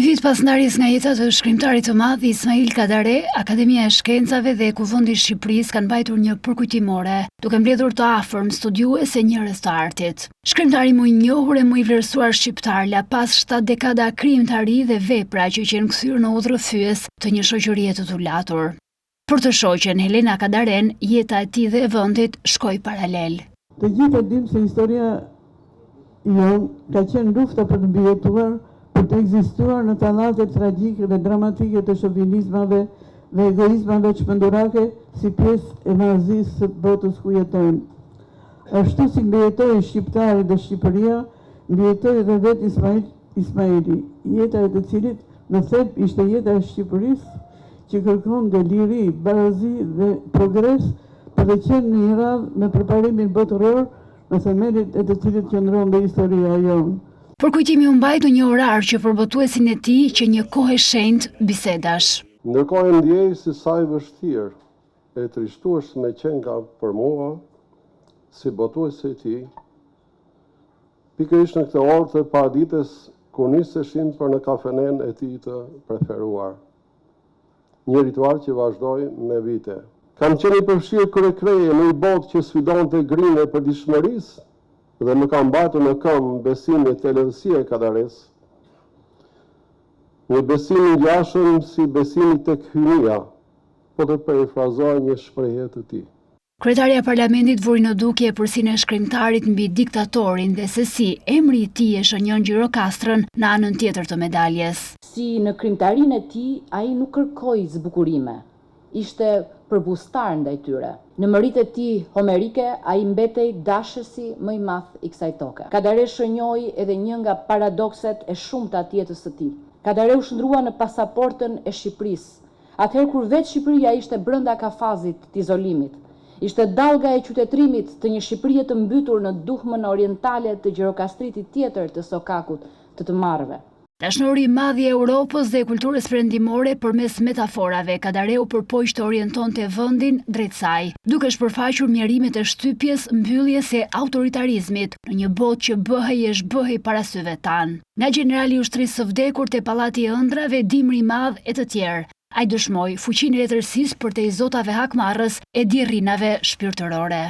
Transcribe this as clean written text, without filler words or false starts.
Një vit pas ndarjes nga jeta të shkrimtarit të madh Ismail Kadare, Akademia e Shkencave dhe Kuvendi i Shqipërisë kanë mbajtur një përkujtimore, duke mbledhur të afërm studiues e njerëz të artit. Shkrimtari më i njohur e më i vlerësuar shqiptar la pas 7 dekada krijimtari dhe vepra që qenë kthyer në udhërrëfyes të një shoqërie të tulatur. Për të shoqen Helena Kadaren, jeta e tij dhe e vendit shkoi paralel. Të gjithë e dimë se historia jon ka qenë lufta për të mbijetuar, për të ekzistuar në tallatet tragjike dhe dramatike të shovinizmave dhe egoizmave çmendurake si pjesë e marzisë së botës ku jetojmë. Ashtu si mbijetoi shqiptari dhe Shqipëria, mbijetoi edhe vetë Ismaili, jeta e të cilit në thelb ishte jeta e Shqipërisë që kërkonte liri, barazi dhe progres për të qenë në një radhë me përparimin botëror në themelit e të cilit qëndron dhe historia jonë. Përkujtimi u mbajt në një orar që përbotuesin e tij që një kohë e shenjtë bisedash. Ndërkohë e ndjej si sa i vështirë e trishtueshme qenë ka për mua si botuesi i tij, pikërisht në këtë orë të paradites ku niseshin për në kafenen e tij të preferuar. Një ritual që vazhdoi me vite. Kam qenë i përfshirë kryekreje në një botë që sfidonte grinë e përditshmërisë dhe më kam mbajtur në këmbë besimin e thellësia e Kadares. Një besim i ngjashëm si besimi tek hynia, po të perifrazoj një shprehje të tij. Kryetaria e Parlamentit vuri në dukje përsinë e shkrimtarit mbi diktatorin dhe se si emri i tij e shënjon Gjirokastrën në anën tjetër të medaljes. Si në krimtarinë e tij, ai nuk kërkoi zbukurime. Ishte përbustar ndaj tyre. Në mëritë e tij homerike, ai mbetej dashësi më i madh i kësaj toke. Kadare shënjoi edhe një nga paradokset e shumta të jetës së tij. Kadare u shndrua në pasaportën e Shqipërisë, atëherë kur vetë Shqipëria ishte brenda kafazit të izolimit. Ishte dallga e qytetërimit të një Shqipërie të mbytur në duhmën orientale të Gjirokastritit tjetër të sokakut të marrëve. Dashnori i madh i Europës dhe kulturës perëndimore përmes metaforave, Kadare u përpoq të orientonte vendin drejt saj, duke shpërfaqur mjerimet e shtypjes, mbylljes e autoritarizmit në një botë që bëhej e zhbëhej para syve tan. Nga generali i ushtrisë së vdekur te pallati i ëndrave, dimri i madh e të tjerë, ai dëshmoi fuqinë e letërsisë për te i zotave hakmarrës e dirrinave shpirtërore.